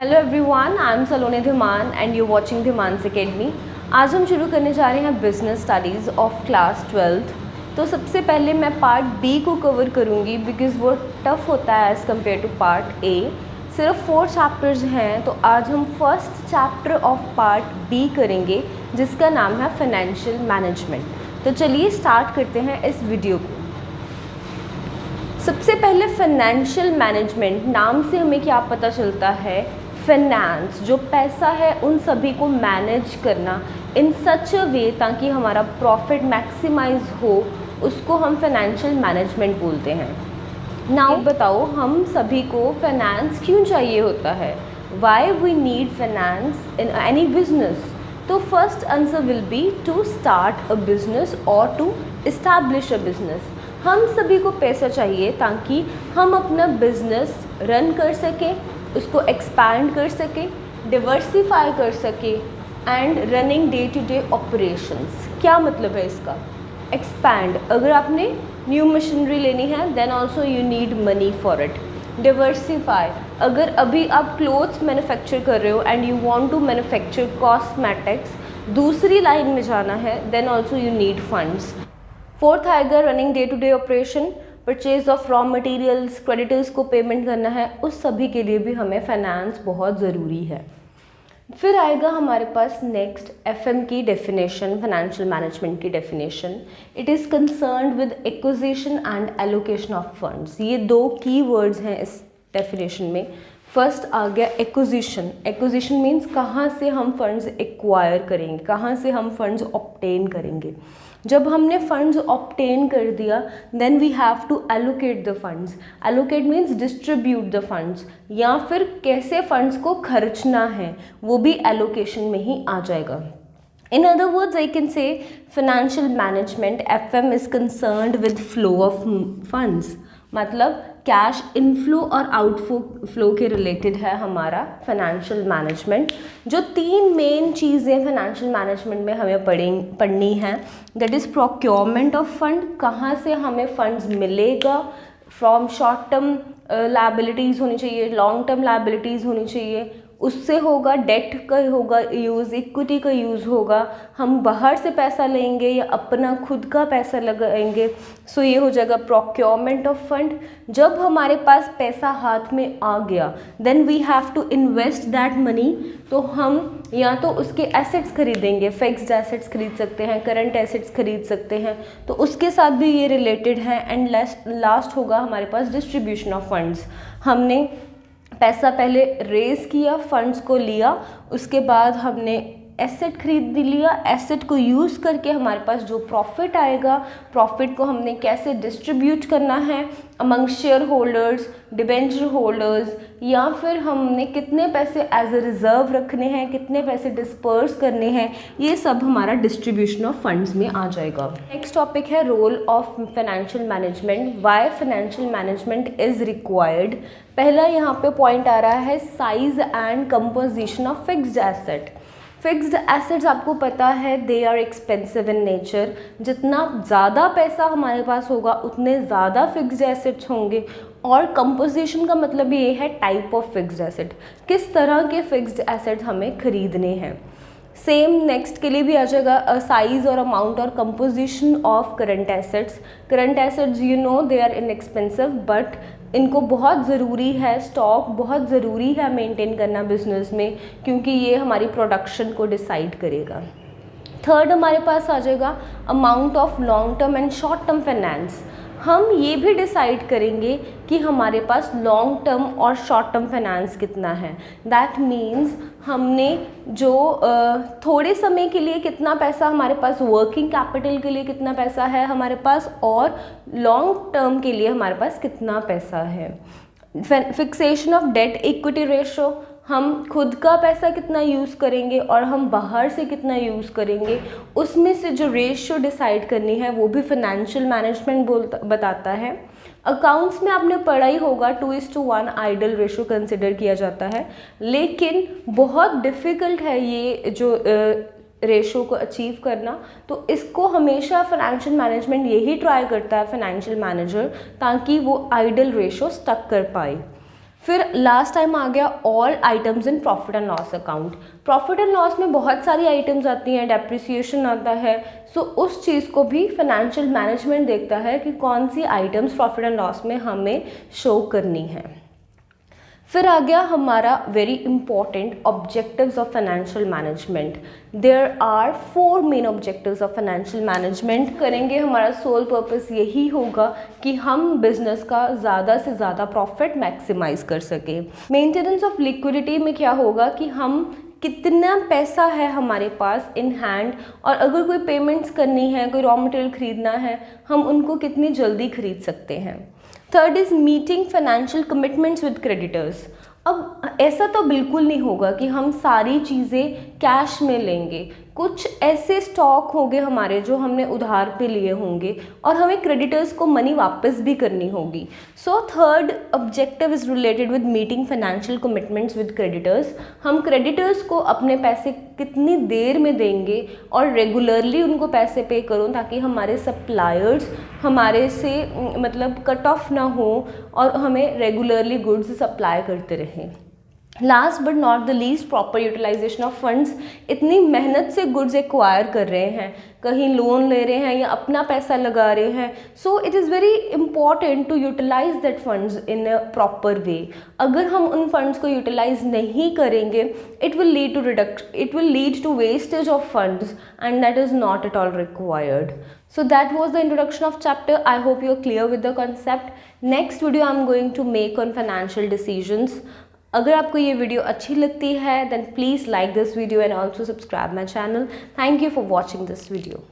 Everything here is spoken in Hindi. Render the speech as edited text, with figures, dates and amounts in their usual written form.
Hello everyone, I am Saloni Dhiman and you watching Dhiman's academy. आज हम शुरू करने जा रहे हैं business studies of class 12th। तो सबसे पहले मैं पार्ट बी को कवर करूँगी बिकॉज़ वो टफ़ होता है as compare two part A. सिर्फ 4 चैप्टर्स हैं, तो आज हम first chapter of part B करेंगे जिसका नाम है फाइनेंशियल मैनेजमेंट। तो चलिए स्टार्ट करते हैं इस वीडियो को। सबसे पहले फाइनेंशियल मैनेजमेंट नाम से हमें क्या पता चलता है। फाइनेंस जो पैसा है उन सभी को मैनेज करना इन सच अ वे ताकि हमारा प्रॉफिट मैक्सिमाइज हो, उसको हम फाइनेंशियल मैनेजमेंट बोलते हैं। नाउ बताओ, हम सभी को फाइनेंस क्यों चाहिए होता है? Why we need finance in any business? तो first answer will be to start a business और टू इस्टेब्लिश अ बिजनेस। हम सभी को पैसा चाहिए ताकि हम अपना बिजनेस रन कर सकें, उसको एक्सपैंड कर सकें, डिवर्सिफाई कर सकें and running day to day operations. क्या मतलब है इसका? एक्सपैंड, अगर आपने न्यू मशीनरी लेनी है then also you need money for it. Diversify, अगर अभी आप क्लोथ्स मैन्युफैक्चर कर रहे हो and you want to manufacture cosmetics, दूसरी लाइन में जाना है then also you need funds. Fourth आएगा running day to day operation, purchase of raw materials, creditors को पेमेंट करना है, उस सभी के लिए भी हमें फाइनेंस बहुत ज़रूरी है। फिर आएगा हमारे पास नेक्स्ट एफएम की डेफिनेशन, फाइनेंशियल मैनेजमेंट की definition. It is concerned with acquisition and allocation of funds. ये 2 की वर्ड्स हैं इस डेफिनेशन में। फर्स्ट आ गया एक्विजिशन। एक्विजिशन मीन्स कहाँ से हम फंड्स एक्वायर करेंगे, कहाँ से हम फंड्स ऑब्टेन करेंगे। जब हमने फंड्स ऑब्टेन कर दिया then we have to allocate the funds. Allocate means distribute the funds, या फिर कैसे फंड्स को खर्चना है वो भी एलोकेशन में ही आ जाएगा। In other words, I can say financial management FM is concerned with flow of funds। मतलब कैश इनफ्लो और आउटफ्लो के रिलेटेड है हमारा फाइनेंशियल मैनेजमेंट। जो 3 मेन चीज़ें फाइनेंशियल मैनेजमेंट में हमें पढ़नी है, that is procurement of fund, कहाँ से हमें फंड्स मिलेगा, फ्रॉम शॉर्ट टर्म लायबिलिटीज़ होनी चाहिए, लॉन्ग टर्म लायबिलिटीज़ होनी चाहिए, उससे होगा डेट का होगा यूज़, इक्विटी का यूज़ होगा, हम बाहर से पैसा लेंगे या अपना खुद का पैसा लगाएंगे। सो ये हो जाएगा प्रोक्योरमेंट ऑफ फंड। जब हमारे पास पैसा हाथ में आ गया then we have to invest that money. तो हम या तो उसके एसेट्स खरीदेंगे, फिक्स्ड एसेट्स खरीद सकते हैं, करंट एसेट्स खरीद सकते हैं, तो उसके साथ भी ये रिलेटेड है। एंड लास्ट होगा हमारे पास डिस्ट्रीब्यूशन ऑफ फंड्स। हमने पैसा पहले रेज़ किया, फंड्स को लिया, उसके बाद हमने एसेट खरीद लिया, एसेट को यूज़ करके हमारे पास जो प्रॉफिट आएगा, प्रॉफिट को हमने कैसे डिस्ट्रीब्यूट करना है among share holders, debenture holders, या फिर हमने कितने पैसे एज ए रिज़र्व रखने हैं, कितने पैसे डिस्पर्स करने हैं, ये सब हमारा डिस्ट्रीब्यूशन ऑफ फंड्स में आ जाएगा। नेक्स्ट टॉपिक है role of financial management. Why financial management is required. पहला यहाँ पे पॉइंट आ रहा है size and composition of fixed asset. Fixed assets आपको पता है they are expensive in nature. जितना ज़्यादा पैसा हमारे पास होगा उतने ज़्यादा फिक्स्ड एसेट्स होंगे। और कंपोजिशन का मतलब ये है टाइप ऑफ फिक्स्ड एसेट, किस तरह के फिक्स्ड एसेट्स हमें खरीदने हैं। सेम नेक्स्ट के लिए भी आ जाएगा साइज और अमाउंट और composition of current assets. Current assets you know they are inexpensive but इनको बहुत ज़रूरी है, स्टॉक बहुत ज़रूरी है मेंटेन करना बिजनेस में, क्योंकि ये हमारी प्रोडक्शन को डिसाइड करेगा। थर्ड हमारे पास आ जाएगा amount of long term and short term finance. हम ये भी डिसाइड करेंगे कि हमारे पास लॉन्ग टर्म और शॉर्ट टर्म फाइनेंस कितना है। दैट मीन्स हमने जो थोड़े समय के लिए कितना पैसा हमारे पास, वर्किंग कैपिटल के लिए कितना पैसा है हमारे पास, और लॉन्ग टर्म के लिए हमारे पास कितना पैसा है। Fixation of debt equity ratio, हम खुद का पैसा कितना यूज़ करेंगे और हम बाहर से कितना यूज़ करेंगे, उसमें से जो रेशियो डिसाइड करनी है वो भी फाइनेंशियल मैनेजमेंट बताता है। अकाउंट्स में आपने पढ़ा ही होगा 2:1 आइडल रेशियो कंसिडर किया जाता है, लेकिन बहुत डिफ़िकल्ट है ये जो रेशो को अचीव करना। तो इसको हमेशा फाइनेंशियल मैनेजमेंट यही ट्राई करता है, फाइनेंशियल मैनेजर, ताकि वो आइडल रेशो स्टक कर पाए। फिर लास्ट टाइम आ गया all items in profit and loss account. Profit and loss में बहुत सारी आइटम्स आती हैं, डेप्रिसिएशन आता है, सो उस चीज़ को भी फाइनेंशियल मैनेजमेंट देखता है कि कौन सी आइटम्स प्रॉफिट एंड लॉस में हमें शो करनी है। फिर आ गया हमारा very important objectives of financial management. There are 4 main objectives of financial management. करेंगे हमारा सोल पर्पस यही होगा कि हम बिजनेस का ज़्यादा से ज़्यादा प्रॉफिट मैक्सिमाइज कर सकें। मेंटेनेंस ऑफ लिक्विडिटी में क्या होगा कि हम कितना पैसा है हमारे पास इन हैंड, और अगर कोई पेमेंट्स करनी है, कोई रॉ मटेरियल खरीदना है, हम उनको कितनी जल्दी खरीद सकते हैं। Third is meeting financial commitments with creditors. अब ऐसा तो बिल्कुल नहीं होगा कि हम सारी चीज़ें कैश में लेंगे, कुछ ऐसे स्टॉक होंगे हमारे जो हमने उधार पे लिए होंगे और हमें क्रेडिटर्स को मनी वापस भी करनी होगी। So third objective is related with meeting financial commitments with creditors. हम क्रेडिटर्स को अपने पैसे कितनी देर में देंगे और रेगुलरली उनको पैसे पे करूँ ताकि हमारे सप्लायर्स हमारे से मतलब कट ऑफ ना हो और हमें रेगुलरली गुड्स सप्लाई करते रहें। Last but not the least, proper utilization of funds. इतनी मेहनत से गुड्स एक्वायर कर रहे हैं, कहीं लोन ले रहे हैं या अपना पैसा लगा रहे हैं, so it is very important to utilize that funds in a proper way. अगर हम उन फंड्स को यूटिलाइज नहीं करेंगे, it will lead to wastage of funds and that is not at all required. So that was the introduction of chapter. I hope you are clear with the concept. Next video I am going to make on financial decisions. अगर आपको ये वीडियो अच्छी लगती है then please like this video and also subscribe my channel. Thank you for watching this video.